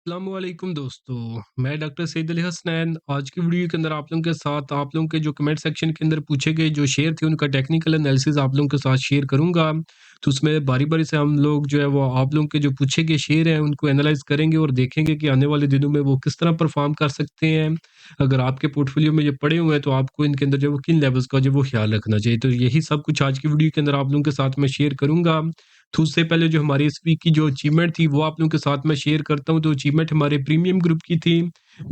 अस्सलामुअलैकुम दोस्तों, मैं डॉक्टर सईद अली हसनैन। आज की वीडियो के अंदर आप लोगों के साथ आप लोगों के जो कमेंट सेक्शन के अंदर पूछे गए जो शेयर थे उनका टेक्निकल एनालिसिस आप लोगों के साथ शेयर करूंगा। तो उसमें बारी-बारी से हम लोग जो है वो आप लोगों के जो पूछे गए शेयर हैं उनको एनालाइज़ करेंगे और देखेंगे कि आने वाले दिनों में वो किस तरह परफ़ॉर्म कर सकते हैं। अगर आपके पोर्टफोलियो में ये पड़े हुए हैं तो आपको इनके अंदर जो है वो किन लेवल्स का जो है वो ख़्याल रखना चाहिए। तो यही सब कुछ आज की वीडियो के अंदर आप लोगों के साथ मैं शेयर करूँगा। तो उससे पहले जो हमारी इस वीक की जो अचीवमेंट थी वो आप लोगों के साथ मैं शेयर करता हूँ। तो अचीवमेंट हमारे प्रीमियम ग्रुप की थी,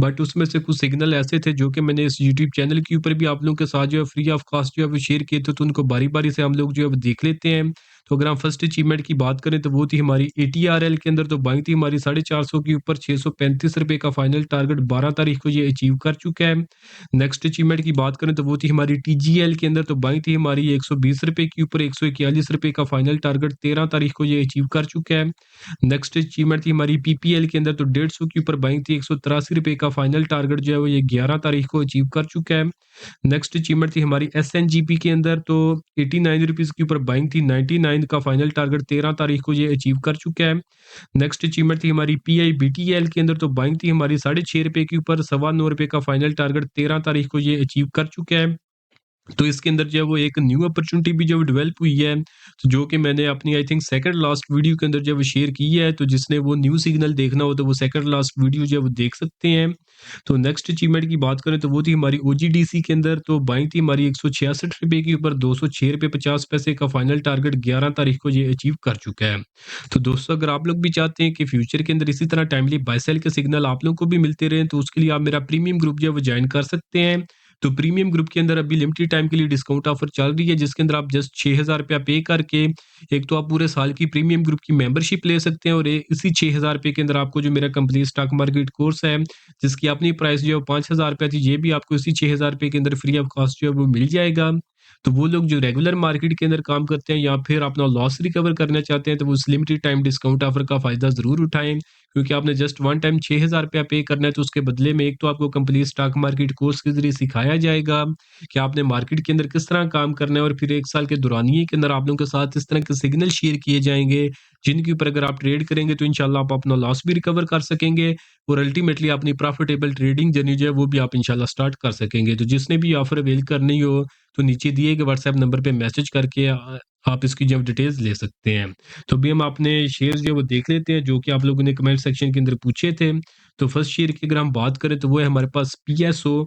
बट उसमें से कुछ सिग्नल ऐसे थे जो कि मैंने इस यूट्यूब चैनल के ऊपर भी आप लोगों के साथ जो है फ्री ऑफ कॉस्ट जो है वो शेयर किए थे, तो उनको बारी-बारी से हम लोग जो है वो देख लेते हैं। तो अगर हम फर्स्ट अचीवमेंट की बात करें तो वो थी हमारी एटीआरएल के अंदर, तो बाइंग थी हमारी 450 के ऊपर ₹635 का फाइनल टारगेट 12 तारीख को ये अचीव कर चुका है। नेक्स्ट अचीवमेंट की बात करें तो वो थी हमारी टीजीएल के अंदर, तो बाइंग थी हमारी ₹120 के ऊपर ₹141 का फाइनल टारगेट 13 तारीख को ये अचीव कर चुका है। नेक्स्ट अचीवमेंट थी हमारी पीपीएल के अंदर, तो 150 के ऊपर बाइंग थी ₹183 का फाइनल टारगेट जो है वो ये 11 तारीख को अचीव कर चुका है। नेक्स्ट अचीवमेंट थी हमारी एसएनजीपी के अंदर, तो ₹89 के ऊपर बाइंग थी 99 का फाइनल टारगेट 13 तारीख को ये अचीव कर चुका है। नेक्स्ट अचीवमेंट थी हमारी पीआईबीटीएल के अंदर, तो बाइंग थी हमारी ₹6.5 के ऊपर ₹9.25 का फाइनल टारगेट 13 तारीख को ये अचीव कर चुका है। तो इसके अंदर जो है वो एक न्यू अपॉर्चुनिटी भी जो डेवलप हुई है, तो जो कि मैंने अपनी I think second last video के अंदर जो है वो शेयर की है। तो जिसने वो न्यू सिग्नल देखना हो तो वो सेकंड लास्ट वीडियो जो है वो देख सकते हैं। तो नेक्स्ट अचीवमेंट की बात करें तो वो थी हमारी ओजीडीसी के अंदर, तो बाइंग थी हमारी ₹166 के ऊपर ₹206.50 का फाइनल टारगेट 11 तारीख को ये अचीव कर चुका है। तो दोस्तों, अगर आप लोग भी चाहते हैं कि फ्यूचर के अंदर इसी तरह टाइमली बाय सेल के सिग्नल आप लोगों को भी मिलते रहें, तो उसके लिए आप मेरा प्रीमियम ग्रुप जो है वो ज्वाइन कर सकते हैं। तो प्रीमियम ग्रुप के अंदर अभी लिमिटेड टाइम के लिए डिस्काउंट ऑफर चल रही है, जिसके अंदर आप जस्ट ₹6000 पे करके एक तो आप पूरे साल की प्रीमियम ग्रुप की मेंबरशिप ले सकते हैं, और इसी ₹6000 के अंदर आपको जो मेरा कंप्लीट स्टॉक मार्केट कोर्स है, जिसकी अपनी प्राइस जो है ₹5000 थी, ये भी आपको इसी ₹6000 के अंदर फ्री ऑफ कॉस्ट जो है वो मिल जाएगा। तो वो लोग जो रेगुलर मार्केट के अंदर काम करते हैं या फिर अपना लॉस रिकवर करना चाहते हैं, तो वो उस लिमिटेड टाइम डिस्काउंट ऑफर का फ़ायदा ज़रूर उठाएँ, क्योंकि आपने जस्ट वन टाइम ₹6000 पे करना है, तो उसके बदले में एक तो आपको कंप्लीट स्टॉक मार्केट कोर्स के ज़रिए सिखाया जाएगा कि आपने मार्केट के अंदर किस तरह काम करना है, और फिर 1 साल के दौरानिए के अंदर आप लोगों के साथ इस तरह के सिग्नल शेयर किए जाएँगे, जिनके ऊपर अगर आप ट्रेड करेंगे तो इंशाल्लाह आप अपना लॉस भी रिकवर कर सकेंगे, और अल्टीमेटली अपनी प्रॉफिटेबल ट्रेडिंग जर्नी जो है वो भी आप इंशाल्लाह स्टार्ट कर सकेंगे। तो जिसने भी ऑफर अवेल करनी हो, तो नीचे दिए गए व्हाट्सएप नंबर पे मैसेज करके आप इसकी जो डिटेल्स ले सकते हैं। तो अभी हम अपने शेयर्स जो है वो देख लेते हैं, जो कि आप लोगों ने कमेंट सेक्शन के अंदर पूछे थे। तो फर्स्ट शेयर की अगर हम बात करें तो वो है हमारे पास पीएसओ।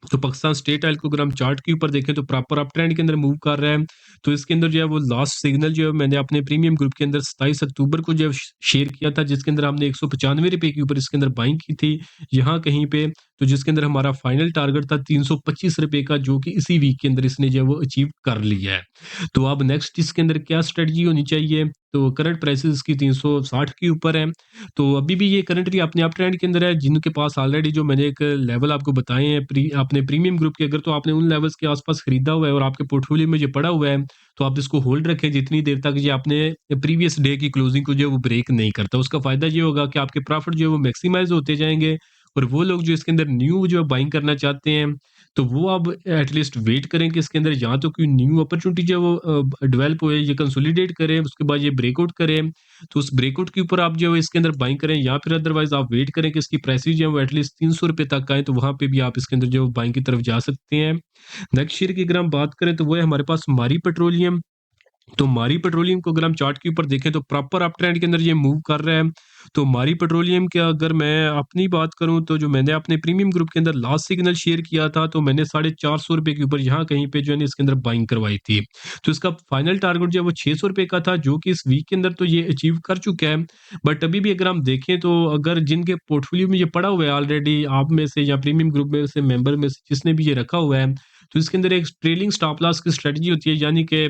तो पाकिस्तान स्टेट ऑयल को अगर हम चार्ट के ऊपर देखें तो प्रॉपर अप ट्रेंड के अंदर मूव कर रहा है। तो इसके अंदर जो है वो लास्ट सिग्नल जो है मैंने अपने प्रीमियम ग्रुप के अंदर 27 अक्टूबर को जो है शेयर किया था, जिसके अंदर हमने ₹195 के ऊपर इसके अंदर बाइंग की थी, यहाँ कहीं पे। तो जिसके अंदर हमारा फाइनल टारगेट था ₹325 का, जो कि इसी वीक के अंदर इसने जो है वो अचीव कर लिया है। तो अब नेक्स्ट इसके अंदर क्या स्ट्रेटजी होनी चाहिए? तो करंट प्राइसेस इसकी 360 के ऊपर है। तो अभी भी ये करंटली अपने अप ट्रेंड के अंदर है, जिनके पास ऑलरेडी जो मैंने एक लेवल आपको बताए हैं अपने प्रीमियम ग्रुप के, अगर तो आपने उन लेवल्स के आसपास खरीदा हुआ है और आपके पोर्टफोलियो में ये पड़ा हुआ है, तो आप इसको होल्ड रखें जितनी देर तक ये आपने प्रीवियस डे की क्लोजिंग को जो है वो ब्रेक नहीं करता। उसका फायदा ये होगा कि आपके प्रॉफिट जो है वो मैक्सिमाइज होते जाएंगे, और वो लोग जो इसके अंदर न्यू जो है बाइंग करना चाहते हैं, तो वो अब एटलीस्ट वेट करें कि इसके अंदर या तो कोई न्यू अपॉर्चुनिटी जो है वो डेवलप हो, ये कंसोलिडेट करें, उसके बाद ये ब्रेकआउट करें, तो उस ब्रेकआउट के ऊपर आप जो है इसके अंदर बाइंग करें, या फिर अदरवाइज आप वेट करें कि इसकी प्राइसेस जो है वो एटलीस्ट ₹300 तक आए, तो वहां पे भी आप इसके अंदर जो बाइंग की तरफ जा सकते हैं। नेक्स्ट शेयर की अगर हम बात करें तो वो है हमारे पास मारी पेट्रोलियम। तो मारी पेट्रोलियम को अगर हम चार्ट के ऊपर देखें तो प्रॉपर अप ट्रेंड के अंदर ये मूव कर रहा है। तो मारी पेट्रोलियम की अगर मैं अपनी बात करूं, तो जो मैंने अपने प्रीमियम ग्रुप के अंदर लास्ट सिग्नल शेयर किया था, तो मैंने ₹450 के ऊपर यहाँ कहीं पे जो है ना इसके अंदर बाइंग करवाई थी। तो इसका फाइनल टारगेट जो है वो ₹600 का था, जो कि इस वीक के अंदर तो ये अचीव कर चुका है। बट अभी भी अगर हम देखें तो अगर जिनके पोर्टफोलियो में ये पड़ा हुआ है ऑलरेडी, आप में से या प्रीमियम ग्रुप में से मेंबर में से जिसने भी ये रखा हुआ है, तो इसके अंदर एक ट्रेलिंग स्टॉप लॉस की स्ट्रेटजी होती है, यानी कि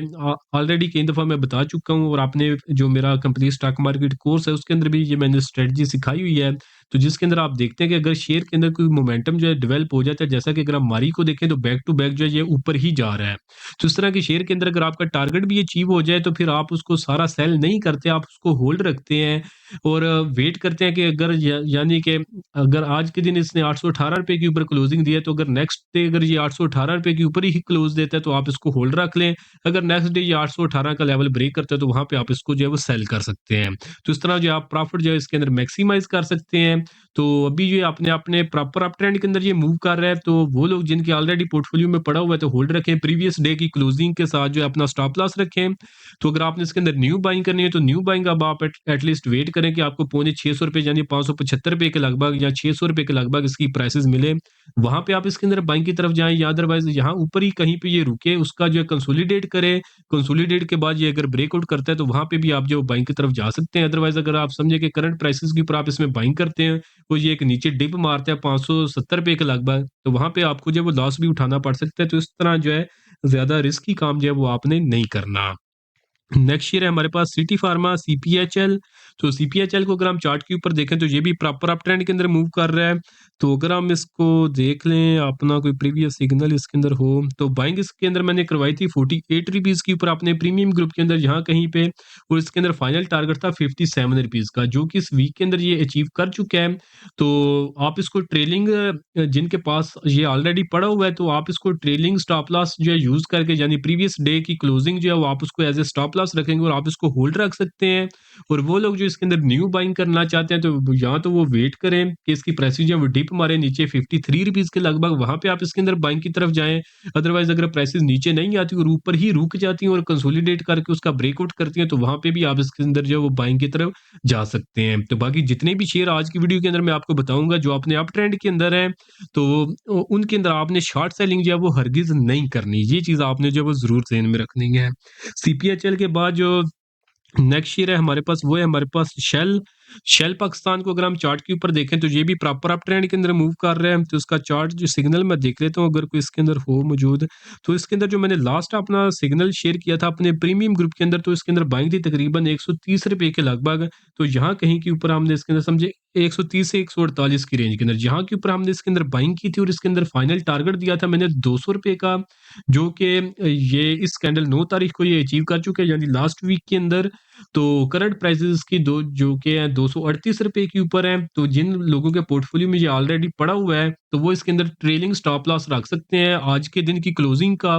ऑलरेडी कई दफ़ा मैं बता चुका हूँ, और आपने जो मेरा कंप्लीट स्टॉक मार्केट कोर्स है उसके अंदर भी ये मैंने स्ट्रेटजी सिखाई हुई है। तो जिसके अंदर आप देखते हैं कि अगर शेयर के अंदर कोई मोमेंटम जो है डेवलप हो जाता है, जैसा कि अगर हम मारी को देखें तो बैक टू बैक जो है ये ऊपर ही जा रहा है। तो इस तरह के शेयर के अंदर अगर आपका टारगेट भी अचीव हो जाए, तो फिर आप उसको सारा सेल नहीं करते, आप उसको होल्ड रखते हैं, और वेट करते हैं कि अगर यानी कि अगर आज के दिन इसने ₹818 के ऊपर क्लोजिंग दी है, तो अगर नेक्स्ट डे अगर ये ₹818 के ऊपर ही क्लोज देता है, तो आप इसको होल्ड रख लें। अगर नेक्स्ट डे ये 818 का लेवल ब्रेक करता है, तो वहाँ पे आप इसको जो है वो सेल कर सकते हैं। तो इस तरह जो आप प्रॉफिट जो है इसके अंदर मैक्सिमाइज़ कर सकते हैं। हैं। तो अभी जो है अपने अपने प्रॉपर अप ट्रेंड के अंदर ये मूव कर रहा है, तो वो लोग जिनके ऑलरेडी पोर्टफोलियो में पड़ा हुआ है तो होल्ड रखें, प्रीवियस डे की क्लोजिंग के साथ जो है अपना स्टॉप लॉस रखें। तो अगर आपने इसके अंदर न्यू बाइंग करनी है तो न्यू बाइंग अब आप एटलीस्ट वेट करें कि आपको पौने 600 रुपये यानी 575 रुपये के लगभग या 600 रुपये के लगभग इसकी प्राइसेस मिले, वहां पे आप इसके अंदर बाइंग की तरफ जाएं, या अदरवाइज यहाँ ऊपर ही कहीं पे ये रुके, उसका जो है कंसोलिडेट करें। कंसोलिडेट के बाद ये अगर ब्रेकआउट करता है तो वहां पे भी आप जो बाइंग की तरफ जा सकते हैं। अदरवाइज अगर आप समझे कि करंट प्राइसेस के ऊपर आप इसमें बाइंग करते हैं, तो ये एक नीचे डिप मारता है 570 रुपये के लगभग, तो वहां पे आपको जो है वो लॉस भी उठाना पड़ सकता है। तो इस तरह जो है ज्यादा रिस्की काम जो है वो आपने नहीं करना। नेक्स्ट ईयर है हमारे पास सिटी फार्मा सीपीएचएल। तो सीपीएचएल को अगर हम चार्ट के ऊपर देखें तो ये भी प्रॉपर अप ट्रेंड के अंदर मूव कर रहा है। तो अगर हम इसको देख लें, अपना कोई प्रीवियस सिग्नल इसके अंदर हो, तो बाइंग इसके अंदर मैंने करवाई थी 48 रुपीज़ के ऊपर अपने प्रीमियम ग्रुप के अंदर यहाँ कहीं पे, और इसके अंदर फाइनल टारगेट था 57 रुपीज़ का, जो कि इस वीक के अंदर ये अचीव कर चुका है। तो आप इसको ट्रेलिंग, जिनके पास ये ऑलरेडी पड़ा हुआ है, तो आप इसको ट्रेलिंग स्टॉप लॉस जो है यूज करके, यानी प्रीवियस डे की क्लोजिंग जो है वो आप उसको एज ए स्टॉप लॉस रखेंगे और आप इसको होल्ड रख सकते हैं। और वो लोग जो इसके अंदर न्यू बाइंग करना चाहते हैं तो या तो वो वेट करें कि इसकी प्राइस जो है वो डिप मारे नीचे 53 रुपीज के लगभग, वहां पे आप इसके अंदर बाइंग की तरफ जाएं। अदरवाइज अगर प्राइसेस नीचे नहीं आती और ऊपर ही रुक जाती हैं और कंसोलिडेट करके उसका ब्रेकआउट करती हैं, तो वहां पे भी आप इसके अंदर जो है वो बाइंग की तरफ जा सकते हैं। तो बाकी जितने भी शेयर आज की वीडियो के अंदर मैं आपको बताऊंगा जो अपने अप ट्रेंड के अंदर है, तो उनके अंदर आपने शॉर्ट सेलिंग जो है वो हरगिज नहीं करनी, ये चीज आपने जो है वो जरूर ध्यान में रखनी है। सीपीएचएल के बाद जो नेक्स्ट शेयर है हमारे पास, वो है हमारे पास शेल। शेल पाकिस्तान को अगर हम चार्ट के ऊपर देखें तो ये भी प्रॉपर अप ट्रेंड के अंदर मूव कर रहे हैं। तो इसका चार्ट जो सिग्नल मैं देख लेता हूँ अगर कोई इसके अंदर हो मौजूद, तो इसके अंदर जो मैंने लास्ट अपना सिग्नल शेयर किया था अपने प्रीमियम ग्रुप के अंदर, तो इसके अंदर बाइंग थी तकरीबन 130 रुपये के लगभग। तो यहाँ कहीं के ऊपर हमने इसके अंदर समझे 130 से 148 की रेंज के अंदर, जहाँ के ऊपर हमने इसके अंदर बाइंग की थी और इसके अंदर फाइनल टारगेट दिया था मैंने 200 रुपये का, जो कि ये इस कैंडल 9 तारीख को ये अचीव कर चुके हैं यानी लास्ट वीक के अंदर। तो करंट प्राइसेस की दो जो कि है 238 रुपए के ऊपर है। तो जिन लोगों के पोर्टफोलियो में ये ऑलरेडी पड़ा हुआ है तो वो इसके अंदर ट्रेलिंग स्टॉप लॉस रख सकते हैं आज के दिन की क्लोजिंग का।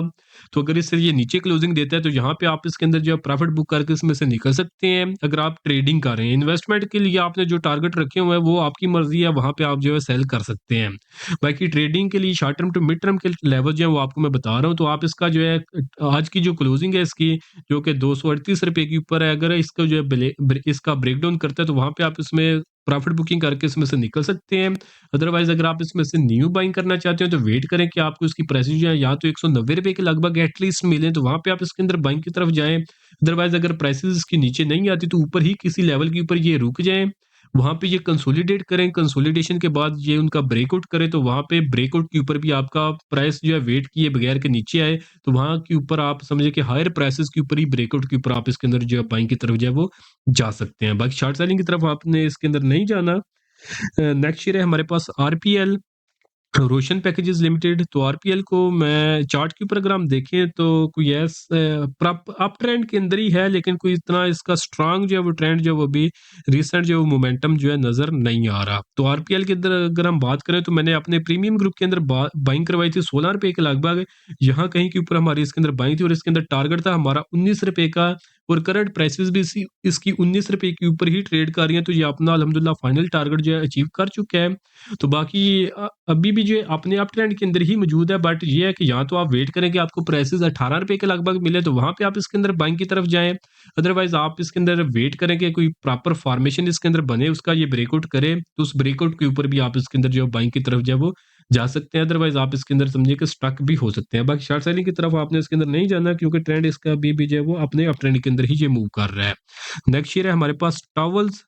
तो अगर इससे ये नीचे क्लोजिंग देता है तो यहाँ पे आप इसके अंदर जो है प्रॉफिट बुक करके इसमें से निकल सकते हैं। अगर आप ट्रेडिंग कर रहे हैं, इन्वेस्टमेंट के लिए आपने जो टारगेट रखे हुए हैं वो आपकी मर्जी है, वहां पे आप जो है सेल कर सकते हैं। बाकी ट्रेडिंग के लिए short term to mid term के लेवल जो है वो आपको मैं बता रहा हूँ। तो आप इसका जो है आज की जो क्लोजिंग है इसकी, जो कि 238 रुपए के ऊपर है, अगर इसका जो है इसका ब्रेकडाउन करता है तो वहां पे आप इसमें प्रॉफिट बुकिंग करके इसमें से निकल सकते हैं। अदरवाइज अगर आप इसमें से न्यू बाइंग करना चाहते हो तो वेट करें कि आपको इसकी प्राइस जो है या तो 190 रुपए के लगभग एटलीस्ट मिले, तो वहां पे आप इसके अंदर बाइंग की तरफ जाएं। अदरवाइज अगर प्राइसेस इसके नीचे नहीं आती तो ऊपर ही किसी लेवल के ऊपर ये रुक जाए, वहां पे ये कंसोलिडेट करें, कंसोलिडेशन के बाद ये उनका ब्रेकआउट करे, तो वहां पे ब्रेकआउट के ऊपर भी आपका प्राइस जो है वेट किए बगैर के नीचे आए, तो वहां के ऊपर आप समझे कि हायर प्राइसेस के ऊपर ही ब्रेकआउट के ऊपर आप इसके अंदर जो है बाइंग की तरफ जो है वो जा सकते हैं। बाकी शॉर्ट सेलिंग की तरफ आपने इसके अंदर नहीं जाना। नेक्स्ट शेयर है हमारे पास आरपीएल, रोशन पैकेजेस लिमिटेड। तो आरपीएल को मैं चार्ट के ऊपर अगर हम देखें तो कोई अप ट्रेंड के अंदर ही है, लेकिन कोई इतना इसका स्ट्रांग जो है वो ट्रेंड जो है वो भी रिसेंट जो मोमेंटम जो है नजर नहीं आ रहा। तो आरपीएल के अंदर अगर हम बात करें तो मैंने अपने प्रीमियम ग्रुप के अंदर बाइंग करवाई थी 16 रुपए के लगभग, यहाँ कहीं के ऊपर हमारी इसके अंदर बाइंग थी और इसके अंदर टारगेट था हमारा 19 रुपए का, और करंट प्राइसेस भी इसकी 19 रुपए के ऊपर ही ट्रेड कर रही है। तो ये अपना अल्हम्दुलिल्लाह फाइनल टारगेट जो है अचीव कर चुका है। तो बाकी अभी भी जो है अपने अप ट्रेंड के अंदर ही मौजूद है, बट ये है कि या तो आप वेट करें कि आपको प्राइसेस 18 रुपए के लगभग मिले तो वहां पे आप इसके अंदर बाइंग की तरफ जाएं। अदरवाइज आप इसके अंदर वेट करें कि कोई प्रॉपर फॉर्मेशन इसके अंदर बने, उसका ये ब्रेकआउट करे, तो उस ब्रेकआउट के ऊपर भी आप इसके अंदर जो बाइंग की तरफ जो है वो जा सकते हैं। अदरवाइज आप इसके अंदर समझिए कि स्टक भी हो सकते हैं। बाकी शॉर्ट सेलिंग की तरफ आपने इसके अंदर नहीं जाना, क्योंकि ट्रेंड इसका अभी भी जो है वो अपने अप ट्रेंड के अंदर ही ये मूव कर रहा है। नेक्स्ट शेयर है हमारे पास टॉवल्स,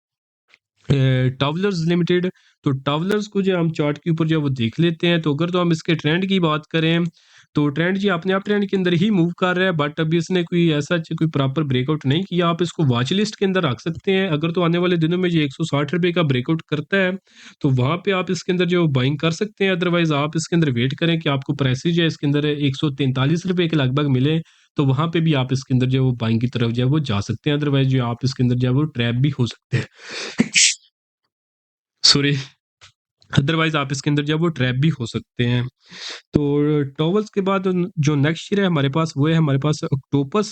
ट्रैवलर्स लिमिटेड। तो ट्रैवलर्स को जो हम चार्ट के ऊपर जो है वो देख लेते हैं, तो अगर तो हम इसके ट्रेंड की बात करें तो ट्रेंड जी अपने आप ट्रेंड के अंदर ही मूव कर रहा है, बट अभी इसने कोई ऐसा कोई प्रॉपर ब्रेकआउट नहीं किया। आप इसको वॉच लिस्ट के अंदर रख सकते हैं, अगर तो आने वाले दिनों में ये 160 रुपए का ब्रेकआउट करता है तो वहां पे आप इसके अंदर जो बाइंग कर सकते हैं। अदरवाइज आप इसके अंदर वेट करें कि आपको प्राइसेज जो है इसके अंदर 143 रुपए के लगभग मिले, तो वहां पे भी आप इसके अंदर जो है वो बाइंग की तरफ जो है वो जा सकते हैं। अदरवाइज जो आप इसके अंदर जो है वो ट्रैप भी हो सकते हैं। सॉरी, अदरवाइज आप इसके अंदर जो है वो ट्रैप भी हो सकते हैं। तो टॉवल्स के बाद जो नेक्स्ट शेयर है हमारे पास, वो है हमारे पास ऑक्टोपस।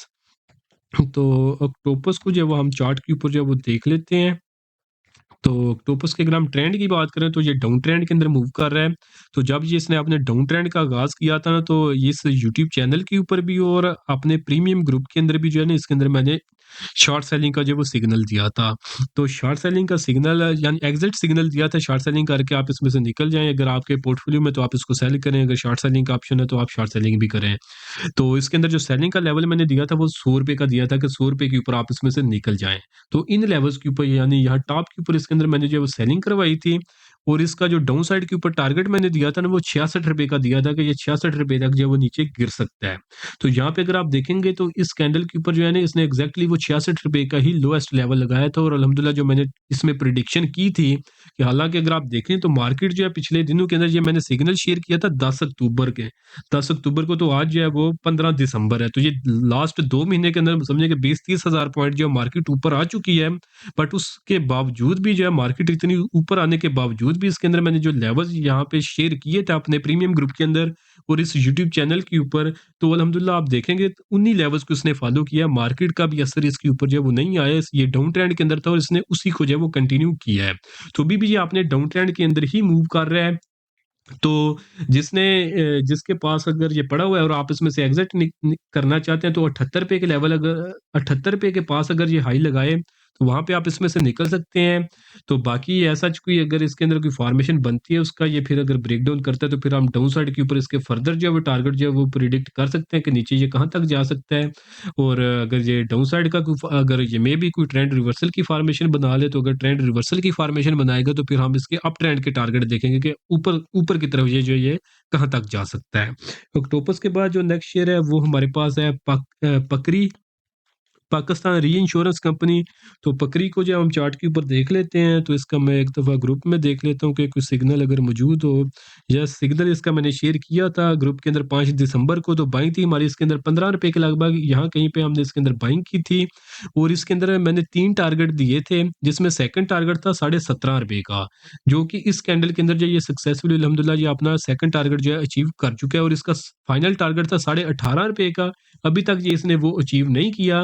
तो ऑक्टोपस को जो है वो हम चार्ट के ऊपर जो है वो देख लेते हैं। तो ऑक्टोपस के अगर हम ट्रेंड की बात करें तो ये डाउन ट्रेंड के अंदर मूव कर रहा है। तो जब ये इसने अपने डाउन ट्रेंड का आगाज़ किया था ना, तो इस यूट्यूब चैनल के ऊपर भी और अपने प्रीमियम ग्रुप के अंदर भी जो है ना, इसके अंदर मैंने शॉर्ट सेलिंग का जो वो सिग्नल दिया था। तो शॉर्ट सेलिंग का सिग्नल यानी एग्ज़िट सिग्नल दिया था, शॉर्ट सेलिंग करके आप इसमें से निकल जाएँ। अगर आपके पोर्टफोलियो में तो आप इसको सेल करें, अगर शॉर्ट सेलिंग का ऑप्शन है तो आप शॉर्ट सेलिंग भी करें। तो इसके अंदर जो सेलिंग का लेवल मैंने दिया था वो ₹100 का दिया था कि ₹100 के ऊपर आप इसमें से निकल जाएँ। तो इन लेवल्स के ऊपर यानी यहाँ टॉप के ऊपर इसके अंदर मैंने जो है वो सेलिंग करवाई थी, और इसका जो डाउन साइड के ऊपर टारगेट मैंने दिया था ना, वो ₹66 का दिया था कि ये ₹66 तक जो है वो नीचे गिर सकता है। तो यहाँ पे अगर आप देखेंगे तो इस कैंडल के ऊपर जो है ना, इसने एग्ज़ैक्टली वो ₹66 का ही लोएस्ट लेवल लगाया था, और अल्हम्दुलिल्लाह जो मैंने इसमें प्रेडिक्शन की थी कि हालाँकि अगर आप देखें तो मार्केट जो है पिछले दिनों के अंदर, ये मैंने सिग्नल शेयर किया था 10 अक्टूबर के। 10 अक्टूबर को, तो आज जो है वो 15 दिसंबर है। तो ये लास्ट 2 महीने के अंदर समझिए कि 20-30 हज़ार पॉइंट जो है मार्केट ऊपर आ चुकी है। बट उसके बावजूद भी जो है मार्केट इतनी ऊपर आने के बावजूद भी इसके अंदर मैंने जो लेवल्स यहाँ पे शेयर किए थे अपने प्रीमियम ग्रुप के अंदर और इस यूट्यूब चैनल के ऊपर, तो अल्हम्दुलिल्लाह आप देखेंगे तो उन्हीं लेवल्स को इसने फॉलो किया। मार्केट का भी असर इसके ऊपर जो है वो नहीं आया। ये डाउन ट्रेंड के अंदर था और इसने उसी को जो है वो कंटिन्यू किया है। तो अभी भी ये अपने डाउन ट्रेंड के अंदर ही मूव कर रहा है। तो जिसके पास अगर ये पड़ा हुआ है और आप इसमें से एग्ज़िट करना चाहते हैं, तो ₹78 के लेवल, अगर ₹78 के पास अगर ये हाई लगाए, तो वहाँ पे आप इसमें से निकल सकते हैं। तो बाकी ऐसा कोई अगर इसके अंदर कोई फ़ॉर्मेशन बनती है उसका, ये फिर अगर ब्रेकडाउन करता है, तो फिर हम डाउन साइड के ऊपर इसके फर्दर जो है वो टारगेट जो है वो प्रेडिक्ट कर सकते हैं कि नीचे ये कहाँ तक जा सकता है। और अगर ये डाउन साइड का अगर ये मे बी कोई ट्रेंड रिवर्सल की फ़ॉर्मेशन बना ले, तो अगर ट्रेंड रिवर्सल की फ़ॉर्मेशन बनाएगा, तो फिर हम इसके अप ट्रेंड के टारगेट देखेंगे कि ऊपर ऊपर की तरफ ये जो है ये कहाँ तक जा सकता है। ऑक्टोपस के बाद जो नेक्स्ट शेयर है वो हमारे पास है पकरी, पाकिस्तान री-इंश्योरेंस कंपनी। तो पकरी को जो हम चार्ट के ऊपर देख लेते हैं, तो इसका मैं एक दफ़ा ग्रुप में देख लेता हूँ कि कोई सिग्नल अगर मौजूद हो। या सिग्नल इसका मैंने शेयर किया था ग्रुप के अंदर 5 दिसंबर को, तो बाइंग थी हमारी इसके अंदर ₹15 के लगभग, यहाँ कहीं पे हमने इसके अंदर बाइंग की थी। और इसके अंदर मैंने 3 टारगेट दिए थे, जिसमें सेकंड टारगेट था ₹17.5 का, जो कि इस कैंडल के अंदर जो ये सक्सेसफुली अल्हम्दुलिल्लाह ये अपना सेकंड टारगेट जो है अचीव कर चुका है, और इसका फाइनल टारगेट था ₹18.5 का। अभी तक ये इसने वो अचीव नहीं किया।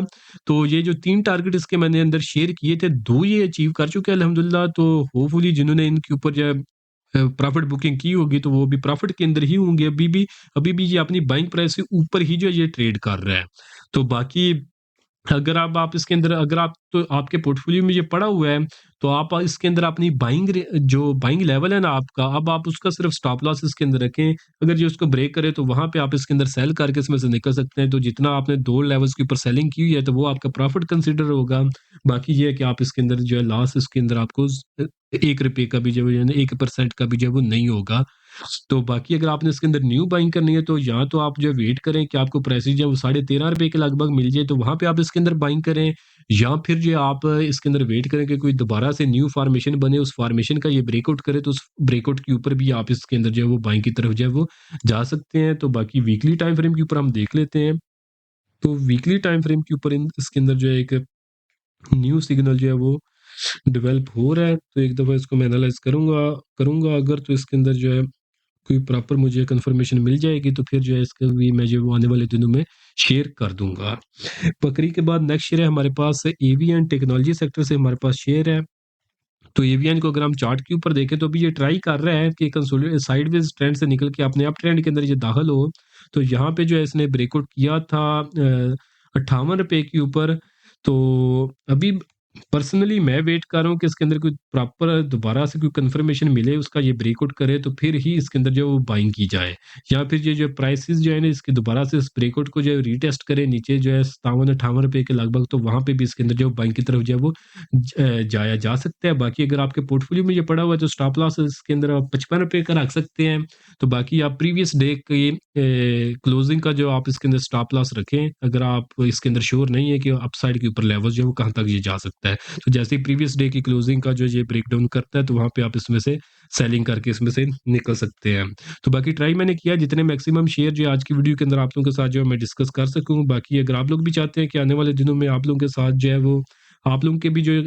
तो ये जो 3 टारगेट इसके मैंने अंदर शेयर किए थे, 2 ये अचीव कर चुके हैं अल्हम्दुलिल्लाह। तो होपफुली जिन्होंने इनके ऊपर जो है प्रॉफिट बुकिंग की होगी, तो वो भी प्रॉफिट के अंदर ही होंगे। अभी भी ये अपनी बाइंग प्राइस से ऊपर ही जो है ये ट्रेड कर रहा है। तो बाकी अगर आप इसके अंदर, अगर आप तो आपके पोर्टफोलियो में ये पड़ा हुआ है, तो आप इसके अंदर अपनी जो बाइंग लेवल है ना आपका, अब आप उसका सिर्फ स्टॉप लॉस इसके अंदर रखें। अगर ये उसको ब्रेक करे, तो वहाँ पे आप इसके अंदर सेल करके इसमें से निकल सकते हैं। तो जितना आपने 2 लेवल्स के ऊपर सेलिंग की हुई है, तो वो आपका प्रॉफिट कंसिडर होगा। बाकी ये है कि आप इसके अंदर जो है लॉस इसके अंदर आपको ₹1 का भी जो है, 1% का भी जो है वो नहीं होगा। तो बाकी अगर आपने इसके अंदर न्यू बाइंग करनी है, तो या तो आप जो है वेट करें कि आपको प्राइसेज़ जो है वो ₹13.5 के लगभग मिल जाए, तो वहाँ पे आप इसके अंदर बाइंग करें। या फिर जो है आप इसके अंदर वेट करें कि कोई दोबारा से न्यू फ़ॉर्मेशन बने, उस फ़ॉर्मेशन का ये ब्रेकआउट करे, तो उस ब्रेकआउट के ऊपर भी आप इसके अंदर जो है वो बाइंग की तरफ जो है वो जा सकते हैं। तो बाकी वीकली टाइम फ्रेम के ऊपर हम देख लेते हैं। तो वीकली टाइम फ्रेम के ऊपर इसके अंदर जो है एक न्यू सिग्नल जो है वो डेवलप हो रहा है। तो एक दफ़ा इसको मैं एनालाइज़ करूँगा करूँगा अगर, तो इसके अंदर जो है कोई प्रॉपर मुझे कन्फर्मेशन मिल जाएगी, तो फिर जो है इसका भी मैं जो आने वाले दिनों में शेयर कर दूँगा। बकरी के बाद नेक्स्ट शेयर है हमारे पास एवीएन टेक्नोलॉजी सेक्टर से हमारे पास शेयर है। तो एवीएन को अगर हम चार्ट के ऊपर देखें, तो अभी ये ट्राई कर रहा है कि साइडवेज ट्रेंड से निकल के अपने अप ट्रेंड के अंदर ये दाखिल हो। तो यहाँ पे जो है इसने ब्रेकआउट किया था ₹58 के ऊपर। तो अभी पर्सनली मैं वेट कर रहा हूँ कि इसके अंदर कोई प्रॉपर दोबारा से कोई कंफर्मेशन मिले, उसका ये ब्रेकआउट करे, तो फिर ही इसके अंदर जो है वो बाइंग की जाए। या फिर ये जो प्राइसेस जो है ना, इसके दोबारा से इस ब्रेकआउट को जो है रीटेस्ट करे नीचे जो है ₹57-58 के लगभग, तो वहाँ पे भी इसके अंदर जो बाइंग की तरफ जो है वो जाया जा सकता है। बाकी अगर आपके पोर्टफोलियो में ये पड़ा हुआ है, तो स्टॉप लॉस इसके अंदर आप ₹55 का रख सकते हैं। तो बाकी आप प्रीवियस डे की क्लोजिंग का जो आप इसके अंदर स्टॉप लॉस रखें, अगर आप इसके अंदर श्योर नहीं है कि अपसाइड के ऊपर लेवल जो है वो कहाँ तक ये जा सकता है। तो जैसे ही प्रीवियस डे की क्लोजिंग का जो ये ब्रेकडाउन करता है, तो वहाँ पे आप इसमें से सेलिंग करके इसमें से निकल सकते हैं। तो बाकी ट्राई मैंने किया जितने मैक्सिमम शेयर जो है आज की वीडियो के अंदर आप लोगों के साथ जो है मैं डिस्कस कर सकूँ। बाकी अगर आप लोग भी चाहते हैं कि आने वाले दिनों में आप लोगों के साथ जो है वो आप लोगों के भी जो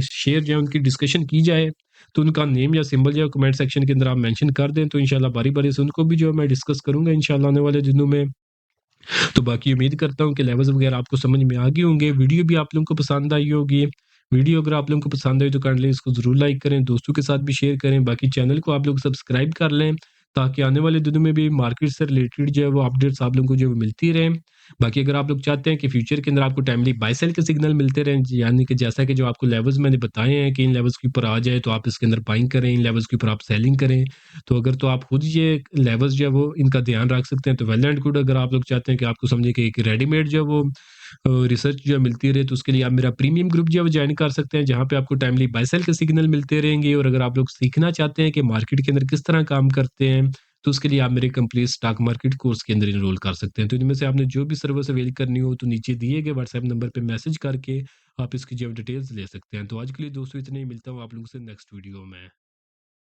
शेयर जो है उनकी डिस्कशन की जाए, तो उनका नेम या सिंबल जो है कमेंट सेक्शन के अंदर आप मेंशन कर दें, तो इंशाल्लाह बारी-बारी से उनको भी जो है मैं डिस्कस करूँगा इंशाल्लाह आने वाले दिनों में। तो बाकी उम्मीद करता हूँ कि लेवल्स वगैरह आपको समझ में आ गए होंगे, वीडियो भी आप लोगों को पसंद आई होगी। वीडियो अगर आप लोगों को पसंद आई तो काइंडली इसको ज़रूर लाइक करें, दोस्तों के साथ भी शेयर करें, बाकी चैनल को आप लोग सब्सक्राइब कर लें, ताकि आने वाले दिनों में भी मार्केट से रिलेटेड जो है वो अपडेट्स आप लोगों को जो है वो मिलती रहें। बाकी अगर आप लोग चाहते हैं कि फ्यूचर के अंदर आपको टाइमली बाय सेल के सिग्नल मिलते रहें, यानी कि जैसा कि जो आपको लेवल्स मैंने बताए हैं कि इन लेवल्स के ऊपर आ जाए तो आप इसके अंदर बाइंग करें, इन लेवल्स के ऊपर आप सेलिंग करें। तो अगर तो आप खुद ये लेवल्स जो है वो इनका ध्यान रख सकते हैं तो वेल एंड गुड। अगर आप लोग चाहते हैं कि आपको समझिए कि एक रेडीमेड जो है वो रिसर्च जो है मिलती रहे, तो उसके लिए आप मेरा प्रीमियम ग्रुप जो है वो ज्वाइन कर सकते हैं, जहाँ पे आपको टाइमली बाय सेल के सिग्नल मिलते रहेंगे। और अगर आप लोग सीखना चाहते हैं कि मार्केट के अंदर किस तरह काम करते हैं, तो उसके लिए आप मेरे कंप्लीट स्टॉक मार्केट कोर्स के अंदर इनरोल कर सकते हैं। तो इनमें से आपने जो भी सर्विस अवेल करनी हो तो नीचे दिए गए व्हाट्सएप नंबर पे मैसेज करके आप इसकी जो डिटेल्स ले सकते हैं। तो आज के लिए दोस्तों इतना ही, मिलता हूँ आप लोगों से नेक्स्ट वीडियो में।